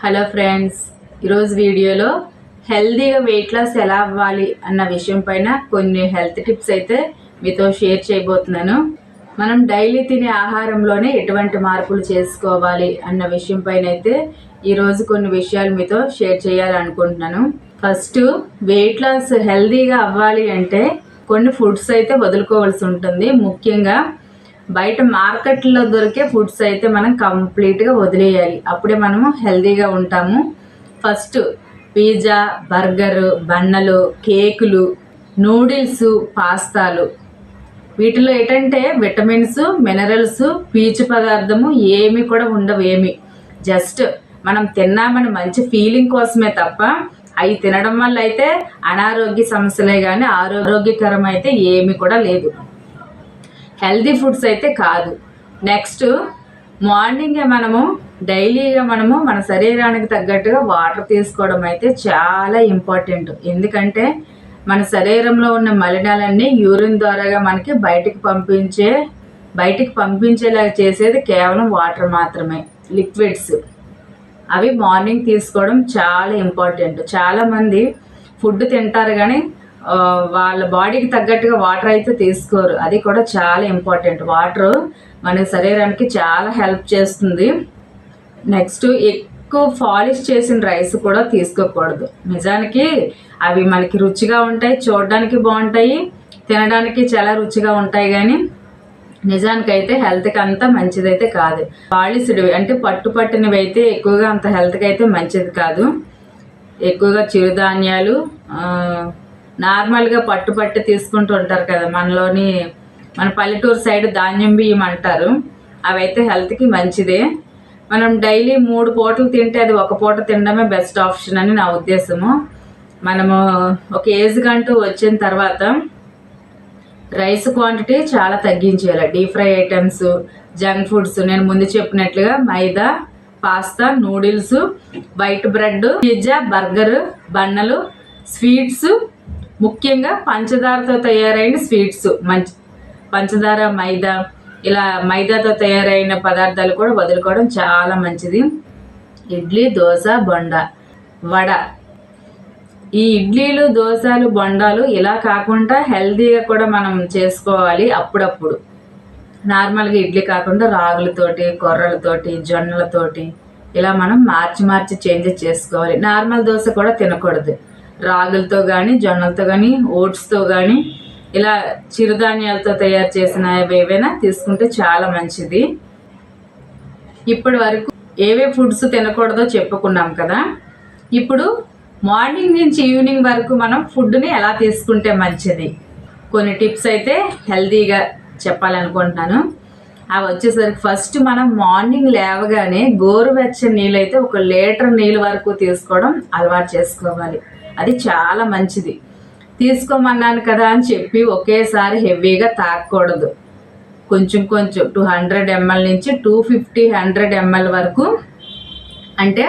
Hello friends, ఈరోజు వీడియోలో హెల్తీగా వెయిట్ లాస్ ఎలా అవ్వాలి అన్న విషయం పైన కొన్ని హెల్త్ టిప్స్ అయితే మీతో షేర్ చేయబోతున్నాను. మనం డైలీ తినే ఆహారంలోనే ఎటువంటి మార్పులు చేసుకోవాలి అన్న విషయం పైన అయితే ఈరోజు కొన్ని విషయాలు మీతో షేర్ చేయాలనుకుంటున్నాను. ఫస్ట్, వెయిట్ లాస్ హెల్తీగా అవ్వాలి అంటే కొన్ని ఫుడ్స్ అయితే వదులుకోవాల్సి ఉంటుంది. ముఖ్యంగా బయట మార్కెట్లో దొరికే ఫుడ్స్ అయితే మనం కంప్లీట్గా వదిలేయాలి. అప్పుడే మనము హెల్తీగా ఉంటాము. ఫస్ట్, పిజ్జా, బర్గర్, బన్నలు, కేకులు, నూడిల్స్, పాస్తాలు, వీటిలో ఏంటంటే విటమిన్స్, మినరల్స్, పీచు పదార్థము ఏమి కూడా ఉండవు. జస్ట్ మనం తిన్నామని మంచి ఫీలింగ్ కోసమే తప్ప అవి తినడం వల్ల అయితే అనారోగ్య సమస్యలే కానీ ఆరోగ్యకరం అయితే ఏమి కూడా లేదు. హెల్తీ ఫుడ్స్ అయితే కాదు. నెక్స్ట్, మార్నింగే మనము డైలీగా మన శరీరానికి తగ్గట్టుగా వాటర్ తీసుకోవడం అయితే చాలా ఇంపార్టెంట్. ఎందుకంటే మన శరీరంలో ఉన్న మలినాలన్నీ యూరిన్ ద్వారాగా మనకి బయటికి పంపించేలాగా చేసేది కేవలం వాటర్ మాత్రమే, లిక్విడ్స్. అవి మార్నింగ్ తీసుకోవడం చాలా ఇంపార్టెంట్. చాలామంది ఫుడ్ తింటారు కానీ వాళ్ళ బాడీకి తగ్గట్టుగా వాటర్ అయితే తీసుకోరు. అది కూడా చాలా ఇంపార్టెంట్. వాటర్ మన శరీరానికి చాలా హెల్ప్ చేస్తుంది. నెక్స్ట్, ఎక్కువ పాలిష్ చేసిన రైస్ కూడా తీసుకోకూడదు. నిజానికి అవి మనకి రుచిగా ఉంటాయి, చూడడానికి బాగుంటాయి, తినడానికి చాలా రుచిగా ఉంటాయి, కానీ నిజానికైతే హెల్త్కి అంత మంచిదైతే కాదు. పాలిష్డ్వి అంటే పట్టినవి అయితే ఎక్కువగా అంత హెల్త్కి అయితే మంచిది కాదు. ఎక్కువగా చిరుధాన్యాలు, నార్మల్గా పట్టు తీసుకుంటూ ఉంటారు కదా, మన పల్లెటూరు సైడ్ ధాన్యం బియ్యం అంటారు. అవైతే హెల్త్కి మంచిదే. మనం డైలీ 3 పూటలు తింటే అది ఒక పూట తినడమే బెస్ట్ ఆప్షన్ అని నా ఉద్దేశము. మనము ఒక ఏజ్ కంటూ వచ్చిన తర్వాత రైస్ క్వాంటిటీ చాలా తగ్గించేయాలి. Deep fry items, junk foods, నేను ముందు చెప్పినట్లుగా maida, pasta, noodles, white bread, pizza, burger, బన్నలు, స్వీట్స్, ముఖ్యంగా పంచదారతో తయారైన స్వీట్స్, పంచదార, మైదా, ఇలా మైదాతో తయారైన పదార్థాలు కూడా వదులుకోవడం చాలా మంచిది. ఇడ్లీ, దోశ, బొండ, వడ. ఈ ఇడ్లీలు, దోశలు, బొండాలు ఇలా కాకుండా హెల్తీగా కూడా మనం చేసుకోవాలి. అప్పుడప్పుడు నార్మల్గా ఇడ్లీ కాకుండా రాగులతోటి, కొర్రలతోటి, జొన్నలతోటి ఇలా మనం మార్చి చేంజెస్ చేసుకోవాలి. నార్మల్ దోశ కూడా తినకూడదు. రాగులతో కానీ, జొన్నలతో కానీ, ఓట్స్తో కానీ, ఇలా చిరుధాన్యాలతో తయారు చేసిన ఏవైనా తీసుకుంటే చాలా మంచిది. ఇప్పటి వరకు ఏవే ఫుడ్స్ తినకూడదో చెప్పుకున్నాం కదా. ఇప్పుడు మార్నింగ్ నుంచి ఈవినింగ్ వరకు మనం ఫుడ్ని ఎలా తీసుకుంటే మంచిది, కొన్ని టిప్స్ అయితే హెల్తీగా చెప్పాలనుకుంటున్నాను. అవి వచ్చేసరికి, ఫస్ట్ మనం మార్నింగ్ లేవగానే గోరువెచ్చని నీళ్ళు అయితే 1 లీటర్ నీళ్ళు వరకు తీసుకోవడం అలవాటు చేసుకోవాలి. అది చాలా మంచిది. తీసుకోమన్నాను కదా అని చెప్పి ఒకేసారి హెవీగా తాగకూడదు. కొంచెం 200 ml నుంచి 250 ml వరకు, అంటే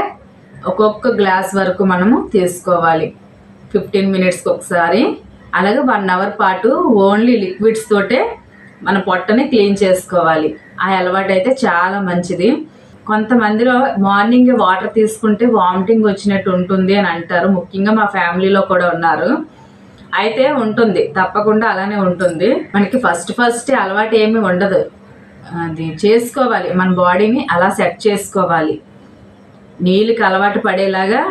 ఒక్కొక్క గ్లాస్ వరకు మనము తీసుకోవాలి 15 minutesకి ఒకసారి. అలాగే 1 hour పాటు ఓన్లీ లిక్విడ్స్ తోటే మన పొట్టని క్లీన్ చేసుకోవాలి. ఆ అలవాటు అయితే చాలా మంచిది. కొంతమందిలో మార్నింగ్ వాటర్ తీసుకుంటే వామిటింగ్ వచ్చినట్టు ఉంటుంది అని అంటారు. ముఖ్యంగా మా ఫ్యామిలీలో కూడా ఉన్నారు. అయితే ఉంటుంది, తప్పకుండా అలానే ఉంటుంది. మనకి ఫస్ట్ అలవాటు ఏమీ ఉండదు. అది చేసుకోవాలి, మన బాడీని అలా సెట్ చేసుకోవాలి. నీళ్ళకి అలవాటు పడేలాగా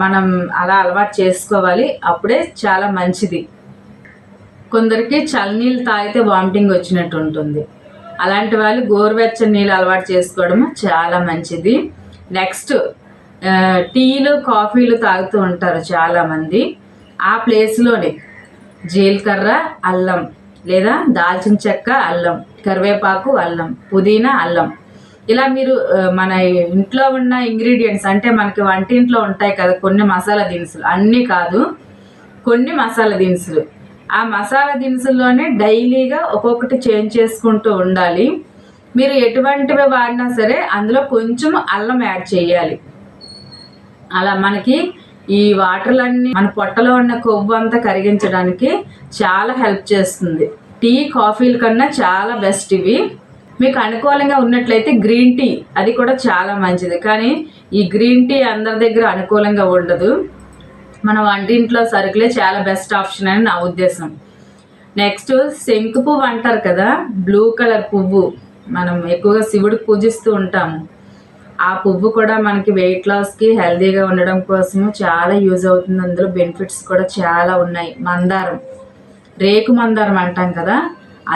మనం అలా అలవాటు చేసుకోవాలి. అప్పుడే చాలా మంచిది. కొందరికి చల్లనీళ్ళు తాగితే వామిటింగ్ వచ్చినట్టు ఉంటుంది. అలాంటి వాళ్ళు గోరువెచ్చని నీళ్ళు అలవాటు చేసుకోవడం చాలా మంచిది. నెక్స్ట్, టీలు, కాఫీలు తాగుతూ ఉంటారు చాలామంది. ఆ ప్లేస్లోనే జీలకర్ర, అల్లం, లేదా దాల్చిన చెక్క, అల్లం, కరివేపాకు, అల్లం, పుదీనా, అల్లం, ఇలా మీరు మన ఇంట్లో ఉన్న ఇంగ్రీడియంట్స్, అంటే మనకి వంటింట్లో ఉంటాయి కదా కొన్ని మసాలా దినుసులు, అన్నీ కాదు, కొన్ని మసాలా దినుసులు. ఆ మసాలా దినుసుల్లోనే డైలీగా ఒక్కొక్కటి చేంజ్ చేసుకుంటూ ఉండాలి. మీరు ఎటువంటివి వాడినా సరే అందులో కొంచెం అల్లం యాడ్ చేయాలి. అలా మనకి ఈ వాటర్లన్నీ మన పొట్టలో ఉన్న కొవ్వు అంతా కరిగించడానికి చాలా హెల్ప్ చేస్తుంది. టీ, కాఫీల కన్నా చాలా బెస్ట్ ఇవి. మీకు అనుకూలంగా ఉన్నట్లయితే గ్రీన్ టీ, అది కూడా చాలా మంచిది. కానీ ఈ గ్రీన్ టీ అందరి దగ్గర అనుకూలంగా ఉండదు. మన వంటింట్లో సరుకులే చాలా బెస్ట్ ఆప్షన్ అని నా ఉద్దేశం. నెక్స్ట్ శంకు పువ్వు అంటారు కదా, బ్లూ కలర్ పువ్వు, మనం ఎక్కువగా శివుడికి పూజిస్తూ ఉంటాము. ఆ పువ్వు కూడా మనకి వెయిట్ లాస్కి, హెల్తీగా ఉండడం కోసము చాలా యూజ్ అవుతుంది. అందులో బెనిఫిట్స్ కూడా చాలా ఉన్నాయి. మందారం, రేకు మందారం అంటాం కదా,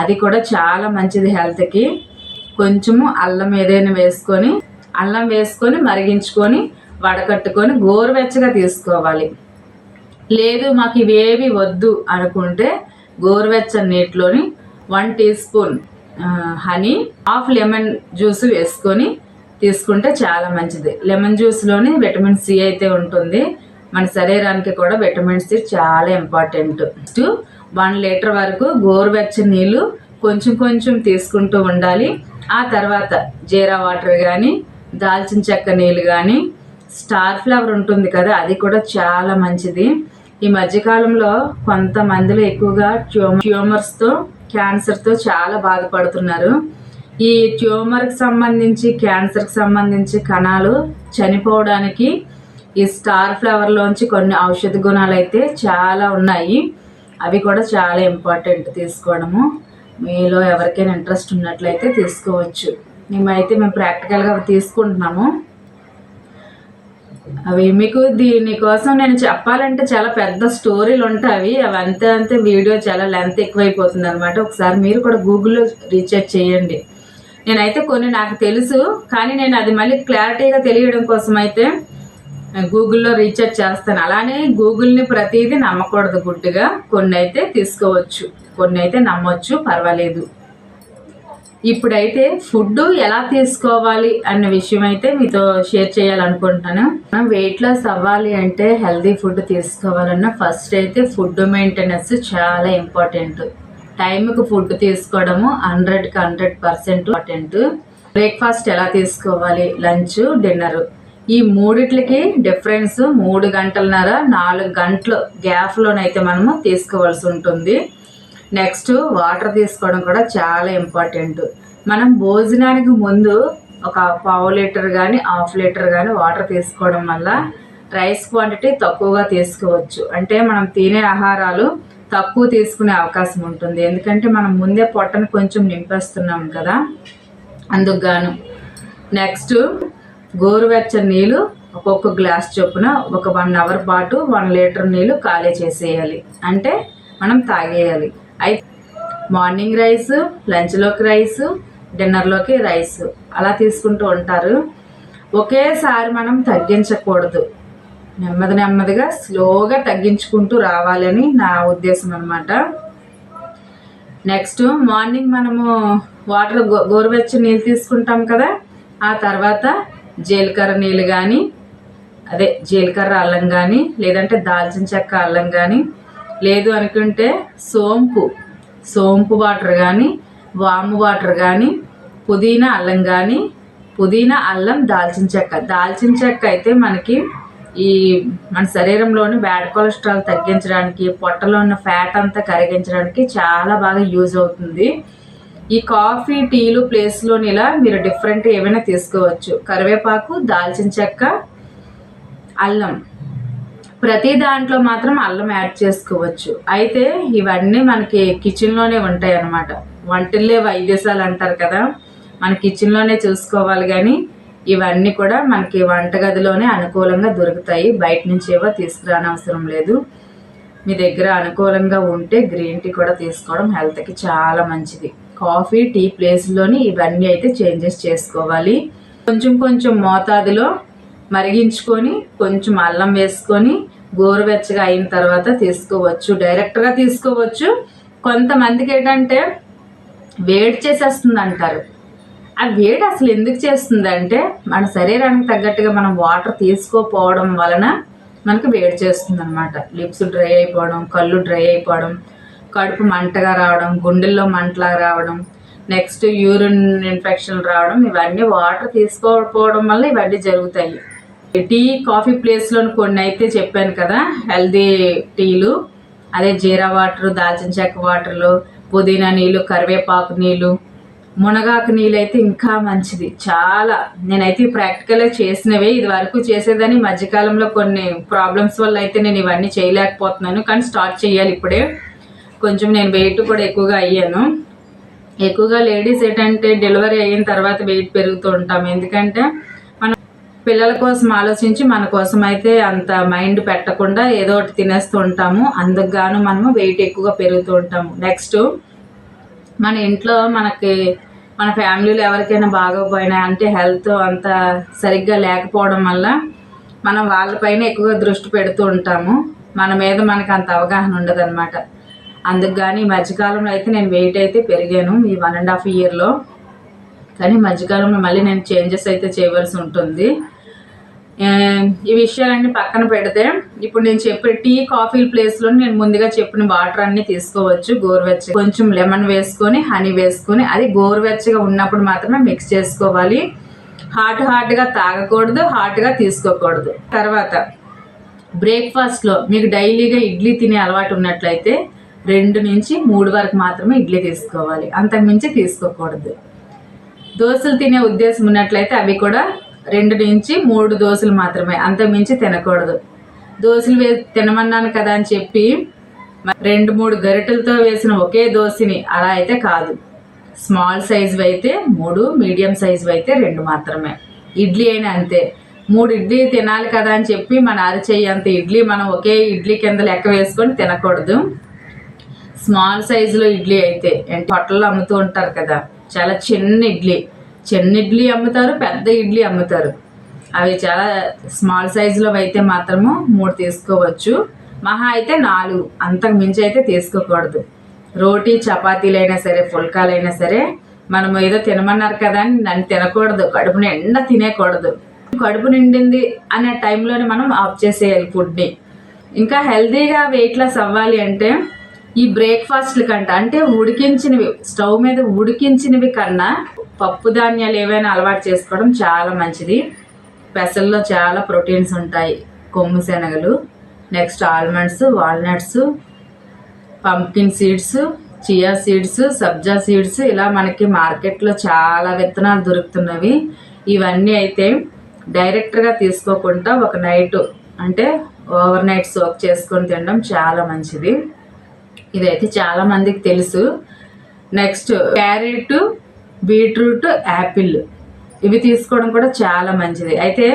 అది కూడా చాలా మంచిది హెల్త్కి. కొంచెము అల్లం ఏదైనా వేసుకొని, అల్లం వేసుకొని మరిగించుకొని వడకట్టుకొని గోరువెచ్చగా తీసుకోవాలి. లేదు మాకు ఇవేవి వద్దు అనుకుంటే గోరువెచ్చని నీటిలోని 1 teaspoon honey, half lemon juice వేసుకొని తీసుకుంటే చాలా మంచిది. లెమన్ జ్యూస్లోని విటమిన్ సి అయితే ఉంటుంది. మన శరీరానికి కూడా విటమిన్ సి చాలా ఇంపార్టెంట్. 1 లీటర్ వరకు గోరువెచ్చని నీళ్ళు కొంచెం కొంచెం తీసుకుంటూ ఉండాలి. ఆ తర్వాత జీరా వాటర్ కానీ, దాల్చిన చెక్క నీళ్ళు కానీ, స్టార్ ఫ్లవర్ ఉంటుంది కదా, అది కూడా చాలా మంచిది. ఈ మధ్యకాలంలో కొంతమందిలో ఎక్కువగా ట్యూమర్స్తో, క్యాన్సర్తో చాలా బాధపడుతున్నారు. ఈ ట్యూమర్కి సంబంధించి, క్యాన్సర్కి సంబంధించి కణాలు చనిపోవడానికి ఈ స్టార్ ఫ్లవర్లోంచి కొన్ని ఔషధ గుణాలు అయితే చాలా ఉన్నాయి. అవి కూడా చాలా ఇంపార్టెంట్ తీసుకోవడము. మీలో ఎవరికైనా ఇంట్రెస్ట్ ఉన్నట్లయితే తీసుకోవచ్చు. మేము ప్రాక్టికల్గా తీసుకుంటున్నాము. అవి మీకు దీనికోసం నేను చెప్పాలంటే చాలా పెద్ద స్టోరీలు ఉంటాయి. అవి అంతే వీడియో చాలా లెంత్ ఎక్కువైపోతుంది అనమాట. ఒకసారి మీరు కూడా గూగుల్లో రీసెర్చ్ చేయండి. నేనైతే కొన్ని నాకు తెలుసు, కానీ నేను అది మళ్ళీ క్లారిటీగా తెలియడం కోసం అయితే గూగుల్లో రీసెర్చ్ చేస్తాను. అలానే గూగుల్ని ప్రతిదీ నమ్మకూడదు గుడ్డుగా. కొన్ని అయితే తీసుకోవచ్చు, కొన్ని అయితే నమ్మొచ్చు, పర్వాలేదు. ఇప్పుడైతే ఫుడ్ ఎలా తీసుకోవాలి అన్న విషయం అయితే మీతో షేర్ చేయాలనుకుంటున్నాను. మనం వెయిట్ లాస్ అవ్వాలి అంటే హెల్తీ ఫుడ్ తీసుకోవాలన్నా ఫస్ట్ అయితే ఫుడ్ మెయింటెనెన్స్ చాలా ఇంపార్టెంట్. టైంకి ఫుడ్ తీసుకోవడము 100కి 100% ఇంపార్టెంట్. బ్రేక్ఫాస్ట్ ఎలా తీసుకోవాలి, లంచ్, డిన్నర్, ఈ మూడిట్లకి డిఫరెన్స్ 3 గంటలన్నర 4 గంటల గ్యాప్లోనైతే మనము తీసుకోవాల్సి ఉంటుంది. నెక్స్ట్ వాటర్ తీసుకోవడం కూడా చాలా ఇంపార్టెంట్. మనం భోజనానికి ముందు ఒక 1/2 లీటర్ కానీ 1/2 లీటర్ కానీ వాటర్ తీసుకోవడం వల్ల రైస్ క్వాంటిటీ తక్కువగా తీసుకోవచ్చు. అంటే మనం తినే ఆహారాలు తక్కువ తీసుకునే అవకాశం ఉంటుంది. ఎందుకంటే మనం ముందే పొట్టను కొంచెం నింపేస్తున్నాం కదా, అందుకు గాను. నెక్స్ట్ గోరువెచ్చని నీళ్ళు ఒక్కొక్క గ్లాస్ చొప్పున ఒక 1 అవర్ పాటు 1 లీటర్ నీళ్ళు ఖాళీ చేసేయాలి, అంటే మనం తాగేయాలి. అయితే మార్నింగ్ రైస్, లంచ్లోకి రైస్, డిన్నర్లోకి రైస్ అలా తీసుకుంటూ ఉంటారు. ఒకేసారి మనం తగ్గించకూడదు. నెమ్మదిగా స్లోగా తగ్గించుకుంటూ రావాలని నా ఉద్దేశం అనమాట. నెక్స్ట్ మార్నింగ్ మనము వాటర్ గోరువెచ్చని నీళ్ళు తీసుకుంటాం కదా, ఆ తర్వాత జీలకర్ర నీళ్ళు కానీ, జీలకర్ర అల్లం కానీ, లేదంటే దాల్చిన చెక్క అల్లం కానీ, లేదు అనుకుంటే సోంపు వాటర్ కానీ, వాము వాటర్ కానీ, పుదీనా అల్లం కానీ, పుదీనా అల్లం దాల్చిన చెక్క అయితే మనకి ఈ మన శరీరంలోని బ్యాడ్ కొలెస్ట్రాల్ తగ్గించడానికి, పొట్టలో ఉన్న ఫ్యాట్ అంతా కరిగించడానికి చాలా బాగా యూజ్ అవుతుంది. ఈ కాఫీ, టీలు ప్లేస్లోని ఇలా మీరు డిఫరెంట్ ఏమైనా తీసుకోవచ్చు. కరివేపాకు, దాల్చిన చెక్క, అల్లం, ప్రతి దాంట్లో మాత్రం అల్లం యాడ్ చేసుకోవచ్చు. అయితే ఇవన్నీ మనకి కిచెన్లోనే ఉంటాయి అన్నమాట. వంటిల్లే వైద్యశాలు అంటారు కదా, మన కిచెన్లోనే చూసుకోవాలి. కానీ ఇవన్నీ కూడా మనకి వంటగదిలోనే అనుకూలంగా దొరుకుతాయి. బయట నుంచి ఏవో తీసుకురానవసరం లేదు. మీ దగ్గర అనుకూలంగా ఉంటే గ్రీన్ టీ కూడా తీసుకోవడం హెల్త్కి చాలా మంచిది. కాఫీ, టీ ప్లేస్లోని ఇవన్నీ అయితే చేంజెస్ చేసుకోవాలి. కొంచెం మోతాదులో మరిగించుకొని కొంచెం అల్లం వేసుకొని గోరువెచ్చగా అయిన తర్వాత తీసుకోవచ్చు. డైరెక్ట్గా తీసుకోవచ్చు. కొంతమందికి ఏంటంటే వేడి చేసేస్తుంది అంటారు. ఆ వేడి అసలు ఎందుకు చేస్తుందంటే మన శరీరానికి తగ్గట్టుగా మనం వాటర్ తీసుకోపోవడం వలన మనకు వేడి చేస్తుంది అనమాట. లిప్స్ డ్రై అయిపోవడం, కళ్ళు డ్రై అయిపోవడం, కడుపు మంటగా రావడం, గుండెల్లో మంటలాగా రావడం, నెక్స్ట్ యూరిన్ ఇన్ఫెక్షన్ రావడం, ఇవన్నీ వాటర్ తీసుకోకపోవడం వల్ల ఇవన్నీ జరుగుతాయి. టీ, కాఫీ ప్లేస్లో కొన్ని అయితే చెప్పాను కదా హెల్దీ టీలు, అదే జీరా వాటర్, దాల్చిన చెక్క వాటర్లు, పుదీనా నీళ్ళు, కరివేపాకు నీళ్ళు, మునగాకు నీళ్ళు అయితే ఇంకా మంచిది చాలా. నేనైతే ప్రాక్టికల్గా చేసినవే, ఇది వరకు చేసేదని. మధ్యకాలంలో కొన్ని ప్రాబ్లమ్స్ వల్ల అయితే నేను ఇవన్నీ చేయలేకపోతున్నాను, కానీ స్టార్ట్ చేయాలి ఇప్పుడే. కొంచెం నేను వెయిట్ కూడా ఎక్కువగా అయ్యాను. ఎక్కువగా లేడీస్ ఏంటంటే డెలివరీ అయిన తర్వాత వెయిట్ పెరుగుతూ ఉంటాం, ఎందుకంటే మనం పిల్లల కోసం ఆలోచించి మన కోసం అయితే అంత మైండ్ పెట్టకుండా ఏదో ఒకటి తినేస్తూ ఉంటాము. అందుకు గాను మనము వెయిట్ ఎక్కువగా పెరుగుతూ ఉంటాము. నెక్స్ట్ మన ఇంట్లో మన ఫ్యామిలీలో ఎవరికైనా బాగోపోయినా అంటే హెల్త్ అంత సరిగ్గా లేకపోవడం వల్ల మనం వాళ్ళపైన ఎక్కువగా దృష్టి పెడుతూ ఉంటాము. మన మీద మనకు అంత అవగాహన ఉండదు అనమాట. అందుకు కానీ ఈ మధ్యకాలంలో అయితే నేను వెయిట్ అయితే పెరిగాను ఈ 1.5 yearలో. కానీ మధ్యకాలంలో మళ్ళీ నేను చేంజెస్ అయితే చేయవలసి ఉంటుంది. ఈ విషయాలన్నీ పక్కన పెడితే ఇప్పుడు నేను చెప్పిన టీ కాఫీ ప్లేస్లో నేను ముందుగా చెప్పిన వాటర్ అన్ని తీసుకోవచ్చు. గోరువెచ్చగా కొంచెం లెమన్ వేసుకొని హనీ వేసుకొని, అది గోరువెచ్చగా ఉన్నప్పుడు మాత్రమే మిక్స్ చేసుకోవాలి. హాట్గా తాగకూడదు, హాట్గా తీసుకోకూడదు. తర్వాత బ్రేక్ఫాస్ట్లో మీకు డైలీగా ఇడ్లీ తినే అలవాటు ఉన్నట్లయితే 2 నుంచి 3 వరకు మాత్రమే ఇడ్లీ తీసుకోవాలి, అంతకుమించి తీసుకోకూడదు. దోశలు తినే ఉద్దేశం ఉన్నట్లయితే అవి కూడా 2 నుంచి 3 దోశలు మాత్రమే, అంతకుమించి తినకూడదు. దోశలు తినమన్నాను కదా అని చెప్పి 2-3 గరిటెలతో వేసిన ఒకే దోశని అలా అయితే కాదు. స్మాల్ సైజు అయితే 3, మీడియం సైజు అయితే 2 మాత్రమే. ఇడ్లీ అయినా అంతే. 3 ఇడ్లీ తినాలి కదా అని చెప్పి మన అరచేయి అంత ఇడ్లీ మనం ఒకే ఇడ్లీ కింద లెక్క వేసుకొని తినకూడదు. స్మాల్ సైజులో ఇడ్లీ అయితే హోటల్లో అమ్ముతూ ఉంటారు కదా, చాలా చిన్న ఇడ్లీ అమ్ముతారు, పెద్ద ఇడ్లీ అమ్ముతారు. అవి చాలా స్మాల్ సైజులో అయితే మాత్రము 3 తీసుకోవచ్చు, మహా అయితే 4, అంతకు మించి అయితే తీసుకోకూడదు. రోటీ చపాతీలైనా సరే పుల్కాలైనా సరే మనం ఏదో తినమన్నారు కదా అని దాన్ని తినకూడదు, కడుపు నిండా తినేకూడదు. కడుపు నిండింది అనే టైంలోనే మనం ఆఫ్ చేసేయాలి ఫుడ్ని. ఇంకా హెల్తీగా వెయిట్ లాస్ అవ్వాలి అంటే ఈ బ్రేక్ఫాస్ట్ల కంటే, అంటే ఉడికించినవి, స్టవ్ మీద ఉడికించినవి కన్నా పప్పు ధాన్యాలు ఏవైనా అలవాటు చేసుకోవడం చాలా మంచిది. పెసల్లో చాలా ప్రోటీన్స్ ఉంటాయి. కొమ్ము శనగలు, next almonds, walnuts, pumpkin seeds, chia seeds, sabja seeds, ఇలా మనకి మార్కెట్లో చాలా విత్తనాలు దొరుకుతున్నవి. ఇవన్నీ అయితే డైరెక్ట్గా తీసుకోకుండా ఒక నైట్ అంటే ఓవర్ నైట్ సోక్ చేసుకొని తినడం చాలా మంచిది. ఇదైతే చాలా మందికి తెలుసు. నెక్స్ట్ క్యారెట్, బీట్రూట్, యాపిల్ ఇవి తీసుకోవడం కూడా చాలా మంచిది. అయితే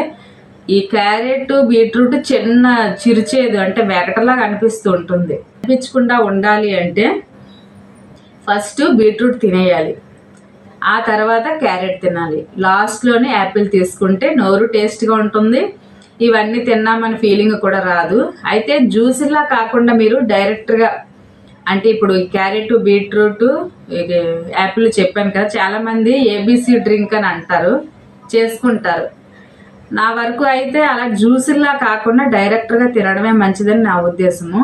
ఈ క్యారెట్, బీట్రూట్ చిన్న చిరుచేదు అంటే వెగటలాగా అనిపిస్తూ ఉంటుంది. అనిపించకుండా ఉండాలి అంటే ఫస్ట్ బీట్రూట్ తినేయాలి, ఆ తర్వాత క్యారెట్ తినాలి, లాస్ట్లోనే యాపిల్ తీసుకుంటే నోరు టేస్ట్గా ఉంటుంది. ఇవన్నీ తిన్నామని ఫీలింగ్ కూడా రాదు. అయితే జ్యూస్లా కాకుండా మీరు డైరెక్ట్గా, అంటే ఇప్పుడు క్యారెట్, బీట్రూట్, యాపిల్ చెప్పాను కదా, చాలామంది ఏబీసీ డ్రింక్ అని అంటారు, చేసుకుంటారు. నా వరకు అయితే అలా జ్యూస్లా కాకుండా డైరెక్ట్గా తినడమే మంచిదని నా ఉద్దేశము.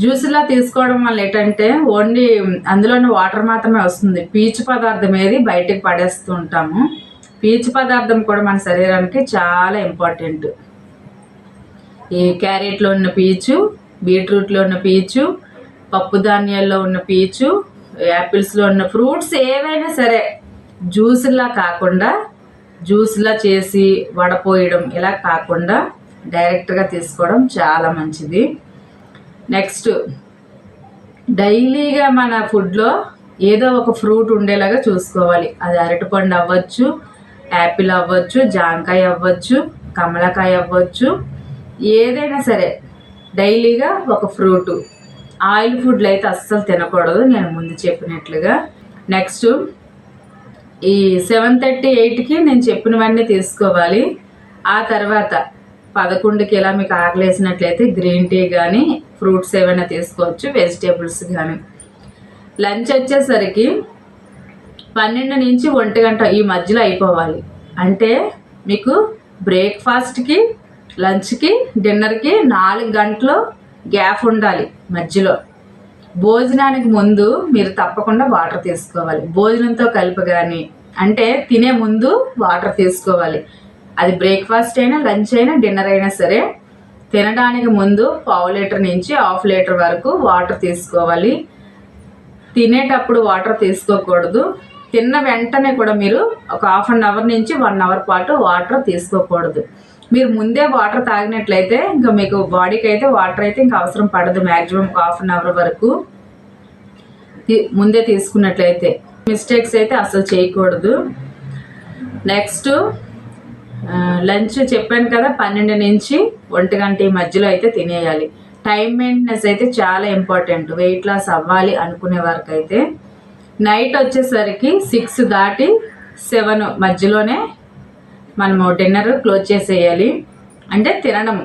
జ్యూస్లా తీసుకోవడం వల్ల ఏంటంటే ఓన్లీ అందులోని వాటర్ మాత్రమే వస్తుంది, పీచు పదార్థం ఏది బయటకు పడేస్తూ ఉంటాము. పీచు పదార్థం కూడా మన శరీరానికి చాలా ఇంపార్టెంట్. ఈ క్యారెట్లో ఉన్న పీచు, బీట్రూట్లో ఉన్న పీచు, పప్పు ధాన్యాల్లో ఉన్న పీచు, యాపిల్స్లో ఉన్న ఫ్రూట్స్ ఏవైనా సరే జ్యూస్లా కాకుండా, జ్యూస్లా చేసి వడపోయడం ఇలా కాకుండా డైరెక్ట్గా తీసుకోవడం చాలా మంచిది. నెక్స్ట్ డైలీగా మన ఫుడ్లో ఏదో ఒక ఫ్రూట్ ఉండేలాగా చూసుకోవాలి. అది అరటిపండు అవ్వచ్చు, యాపిల్ అవ్వచ్చు, జాంకాయ అవ్వచ్చు, కమలకాయ అవ్వచ్చు, ఏదైనా సరే డైలీగా ఒక ఫ్రూటు. ఆయిల్ ఫుడ్లు అయితే అస్సలు తినకూడదు, నేను ముందు చెప్పినట్లుగా. నెక్స్ట్ ఈ 7:30-8కి నేను చెప్పినవన్నీ తీసుకోవాలి. ఆ తర్వాత 11కి ఇలా మీకు ఆకలేసినట్లయితే గ్రీన్ టీ కానీ ఫ్రూట్స్ ఏమైనా తీసుకోవచ్చు, వెజిటేబుల్స్ కానీ. లంచ్ వచ్చేసరికి 12 నుంచి 1 గంట ఈ మధ్యలో అయిపోవాలి. అంటే మీకు బ్రేక్ఫాస్ట్కి, లంచ్కి, డిన్నర్కి 4 గంటలు గ్యాప్ ఉండాలి మధ్యలో. భోజనానికి ముందు మీరు తప్పకుండా వాటర్ తీసుకోవాలి, భోజనంతో కలిపి కానీ, అంటే తినే ముందు వాటర్ తీసుకోవాలి. అది బ్రేక్ఫాస్ట్ అయినా, లంచ్ అయినా, డిన్నర్ అయినా సరే తినడానికి ముందు 1/2 లీటర్ నుంచి 1/2 లీటర్ వరకు వాటర్ తీసుకోవాలి. తినేటప్పుడు వాటర్ తీసుకోకూడదు. తిన్న వెంటనే కూడా మీరు ఒక హాఫ్ అన్ అవర్ నుంచి 1 అవర్ పాటు వాటర్ తీసుకోకూడదు. మీరు ముందే వాటర్ తాగినట్లయితే ఇంకా మీకు బాడీకి అయితే వాటర్ అయితే ఇంకా అవసరం పడదు. మ్యాక్సిమం ఒక హాఫ్ అన్ అవర్ వరకు ముందే తీసుకున్నట్లయితే. మిస్టేక్స్ అయితే అసలు చేయకూడదు. నెక్స్ట్ లంచ్ చెప్పాను కదా, 12 నుంచి 1 గంట ఈ మధ్యలో అయితే తినేయాలి. టైం మెయింటెనెన్స్ అయితే చాలా ఇంపార్టెంట్ వెయిట్ లాస్ అవ్వాలి అనుకునే వరకు అయితే. నైట్ వచ్చేసరికి 6 దాటి 7 మధ్యలోనే మనము డిన్నర్ క్లోజ్ చేసేయాలి. అంటే తినడం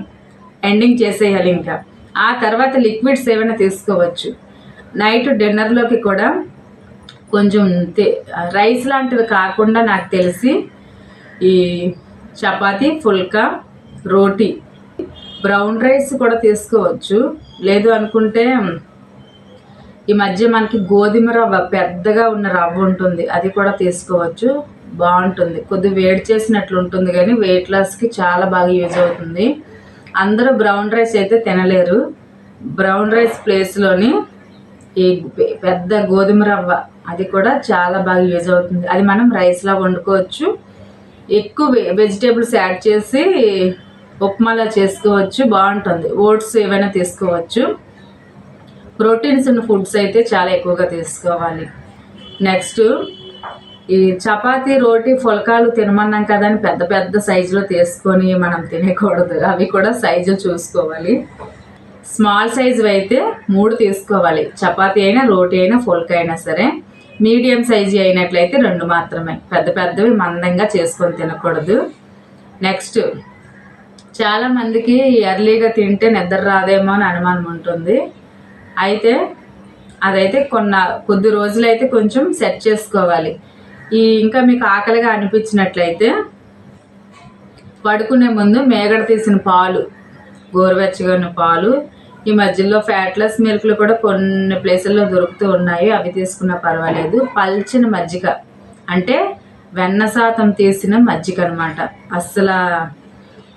ఎండింగ్ చేసేయాలి. ఇంకా ఆ తర్వాత లిక్విడ్స్ ఏమైనా తీసుకోవచ్చు. నైట్ డిన్నర్లోకి కూడా కొంచెం రైస్ లాంటివి కాకుండా నాకు తెలిసి ఈ చపాతీ, ఫుల్కా, రోటీ, బ్రౌన్ రైస్ కూడా తీసుకోవచ్చు. లేదు అనుకుంటే ఈ మధ్య మనకి గోధుమ రవ్వ పెద్దగా ఉన్న రవ్వ ఉంటుంది, అది కూడా తీసుకోవచ్చు. బాగుంటుంది, కొద్దిగా వేడి చేసినట్లు ఉంటుంది కానీ వెయిట్ లాస్కి చాలా బాగా యూజ్ అవుతుంది. అందరూ బ్రౌన్ రైస్ అయితే తినలేరు. బ్రౌన్ రైస్ ప్లేస్లోని ఈ పెద్ద గోధుమ రవ్వ అది కూడా చాలా బాగా యూజ్ అవుతుంది. అది మనం రైస్లా వండుకోవచ్చు. ఎక్కువ వెజిటేబుల్స్ యాడ్ చేసి ఉప్మాలా చేసుకోవచ్చు, బాగుంటుంది. ఓట్స్ ఏవైనా తీసుకోవచ్చు. ప్రోటీన్స్ ఉన్న ఫుడ్స్ అయితే చాలా ఎక్కువగా తీసుకోవాలి. నెక్స్ట్ ఈ చపాతీ, రోటీ, ఫుల్కాలు తినమన్నాం కదా అని పెద్ద పెద్ద సైజులో తీసుకొని మనం తినకూడదు. అవి కూడా సైజులు చూసుకోవాలి. స్మాల్ సైజు అయితే 3 తీసుకోవాలి. చపాతీ అయినా, రోటీ అయినా, ఫుల్కా అయినా సరే. మీడియం సైజు అయినట్లయితే 2 మాత్రమే. పెద్ద పెద్దవి మందంగా చేసుకొని తినకూడదు. నెక్స్ట్ చాలామందికి ఎర్లీగా తింటే నిద్ర రాదేమో అని అనుమానం ఉంటుంది. అయితే అదైతే కొద్ది రోజులైతే కొంచెం సెట్ చేసుకోవాలి. ఇంకా మీకు ఆకలిగా అనిపించినట్లయితే పడుకునే ముందు మేగడ తీసిన పాలు, గోరువెచ్చగా ఉన్న పాలు, ఈ మధ్యలో ఫ్యాట్లెస్ మిల్క్లు కూడా కొన్ని ప్లేసుల్లో దొరుకుతూ ఉన్నాయి, అవి తీసుకున్నా పర్వాలేదు. పల్చిన మజ్జిగ అంటే వెన్న శాతం తీసిన మజ్జిగ అనమాట, అస్సలు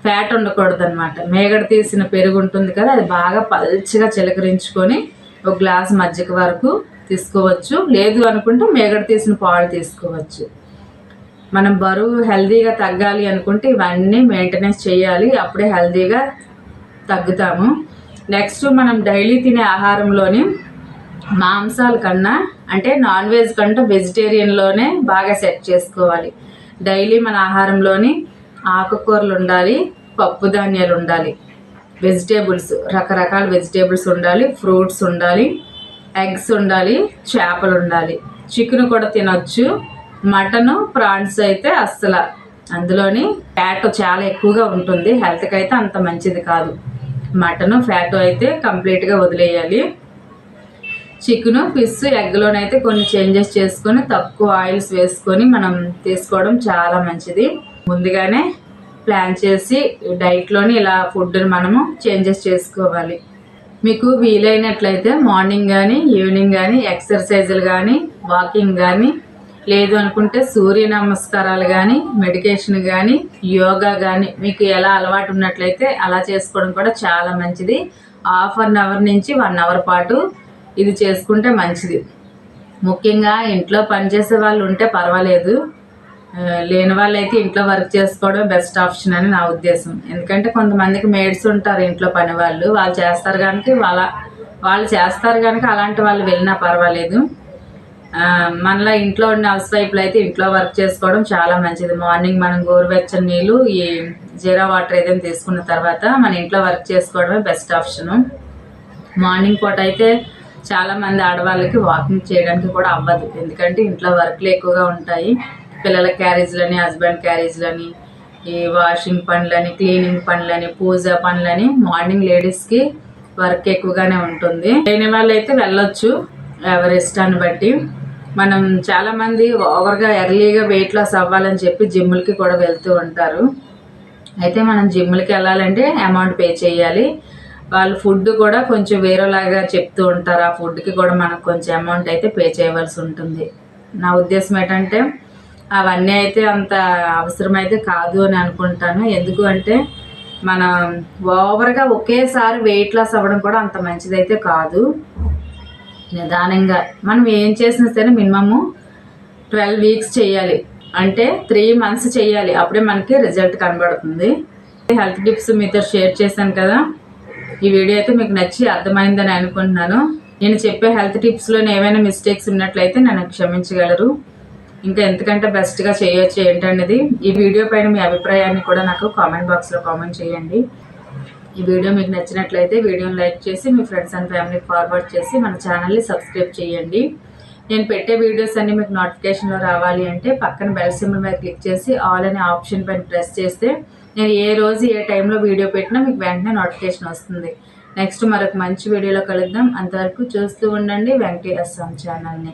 ఫ్యాట్ ఉండకూడదు అనమాట. మేగడ తీసిన పెరుగు ఉంటుంది కదా, అది బాగా పల్చిగా చిలకరించుకొని ఒక గ్లాస్ మజ్జిగ వరకు తీసుకోవచ్చు. లేదు అనుకుంటే మేగడ తీసిన పాలు తీసుకోవచ్చు. మనం బరువు హెల్దీగా తగ్గాలి అనుకుంటే ఇవన్నీ మెయింటెనెన్స్ చేయాలి, అప్పుడే హెల్దీగా తగ్గుతాము. నెక్స్ట్ మనం డైలీ తినే ఆహారంలోని మాంసాల కన్నా అంటే నాన్ వెజ్ కంటే వెజిటేరియన్లోనే బాగా సెట్ చేసుకోవాలి. డైలీ మన ఆహారంలోని ఆకుకూరలు ఉండాలి, పప్పు ధాన్యాలు ఉండాలి, వెజిటేబుల్స్ రకరకాల వెజిటేబుల్స్ ఉండాలి, ఫ్రూట్స్ ఉండాలి, ఎగ్స్ ఉండాలి, చేపలు ఉండాలి, చికెన్ కూడా తినొచ్చు. మటను, ప్రాన్స్ అయితే అస్సలు అందులోని ఫ్యాట్ చాలా ఎక్కువగా ఉంటుంది, హెల్త్కి అయితే అంత మంచిది కాదు. మటను, ఫ్యాట్ అయితే కంప్లీట్గా వదిలేయాలి. చికెను, ఫిష్, ఎగ్లోనైతే కొన్ని చేంజెస్ చేసుకొని తక్కువ ఆయిల్స్ వేసుకొని మనం తీసుకోవడం చాలా మంచిది. ముందుగానే ప్లాన్ చేసి డైట్లోని ఇలా ఫుడ్ని మనము చేంజెస్ చేసుకోవాలి. మీకు వీలైనట్లయితే మార్నింగ్ కానీ ఈవినింగ్ కానీ ఎక్సర్సైజులు కానీ వాకింగ్ కానీ, లేదు అనుకుంటే సూర్య నమస్కారాలు కానీ, మెడిటేషన్ కానీ, యోగా కానీ మీకు ఎలా అలవాటు ఉన్నట్లయితే అలా చేసుకోవడం కూడా చాలా మంచిది. హాఫ్ అన్ అవర్ నుంచి 1 అవర్ పాటు ఇది చేసుకుంటే మంచిది. ముఖ్యంగా ఇంట్లో పనిచేసే వాళ్ళు ఉంటే పర్వాలేదు, లేని వాళ్ళైతే ఇంట్లో వర్క్ చేసుకోవడం బెస్ట్ ఆప్షన్ అని నా ఉద్దేశం. ఎందుకంటే కొంతమందికి మేడ్స్ ఉంటారు ఇంట్లో పని వాళ్ళు చేస్తారు కనుక అలాంటి వాళ్ళు వెళ్ళినా పర్వాలేదు. మనలా ఇంట్లో ఉన్న హౌస్ వైఫ్లు అయితే ఇంట్లో వర్క్ చేసుకోవడం చాలా మంచిది. మార్నింగ్ మనం గోరువెచ్చని నీళ్ళు, ఈ జీరా వాటర్ ఏదైనా తీసుకున్న తర్వాత మన ఇంట్లో వర్క్ చేసుకోవడమే బెస్ట్ ఆప్షను. మార్నింగ్ పూట అయితే చాలామంది ఆడవాళ్ళకి వాకింగ్ చేయడానికి కూడా అవ్వదు, ఎందుకంటే ఇంట్లో వర్క్లు ఎక్కువగా ఉంటాయి. పిల్లల క్యారేజ్లని, హస్బెండ్ క్యారేజ్లని, ఈ వాషింగ్ పనులని, క్లీనింగ్ పనులని, పూజ పనులని మార్నింగ్ లేడీస్కి వర్క్ ఎక్కువగానే ఉంటుంది. లేని వాళ్ళు అయితే వెళ్ళొచ్చు ఎవరి ఇష్టాన్ని బట్టి. మనం చాలామంది ఓవర్గా ఎర్లీగా వెయిట్ లాస్ అవ్వాలని చెప్పి జిమ్లకి కూడా వెళ్తూ ఉంటారు. అయితే మనం జిమ్లకి వెళ్ళాలంటే అమౌంట్ పే చేయాలి. వాళ్ళు ఫుడ్ కూడా కొంచెం వేరేలాగా చెప్తూ ఉంటారు, ఆ ఫుడ్కి కూడా మనకు కొంచెం అమౌంట్ అయితే పే చేయవలసి ఉంటుంది. నా ఉద్దేశం ఏంటంటే అవన్నీ అయితే అంత అవసరమైతే కాదు అని అనుకుంటాను. ఎందుకు అంటే మనం ఓవర్గా ఒకేసారి వెయిట్ లాస్ అవ్వడం కూడా అంత మంచిదైతే కాదు. నిదానంగా మనం ఏం చేసినా సరే మినిమము 12 వీక్స్ చేయాలి, అంటే 3 మంత్స్ చేయాలి. అప్పుడే మనకి రిజల్ట్ కనబడుతుంది. హెల్త్ టిప్స్ మీతో షేర్ చేశాను కదా. ఈ వీడియో అయితే మీకు నచ్చి అర్థమైందని అనుకుంటున్నాను. నేను చెప్పే హెల్త్ టిప్స్లో ఏమైనా మిస్టేక్స్ ఉన్నట్లయితే నన్ను క్షమించగలరు. ఇంకా ఎంతకంటే బెస్ట్గా చేయొచ్చు ఏంటనేది ఈ వీడియో పైన మీ అభిప్రాయాన్ని కూడా నాకు కామెంట్ బాక్స్లో కామెంట్ చేయండి. ఈ వీడియో మీకు నచ్చినట్లయితే వీడియోని లైక్ చేసి మీ ఫ్రెండ్స్ అండ్ ఫ్యామిలీకి ఫార్వర్డ్ చేసి మన ఛానల్ని సబ్స్క్రైబ్ చేయండి. నేను పెట్టే వీడియోస్ అన్ని మీకు నోటిఫికేషన్లో రావాలి అంటే పక్కన బెల్ సింబల్ మీద క్లిక్ చేసి ఆల్ అనే ఆప్షన్ పైన ప్రెస్ చేస్తే నేను ఏ రోజు ఏ టైంలో వీడియో పెట్టినా మీకు వెంటనే నోటిఫికేషన్ వస్తుంది. నెక్స్ట్ మరొక మంచి వీడియోలో కలుద్దాం. అంతవరకు చూస్తూ ఉండండి వెంకటేశ్వర ఛానల్ని.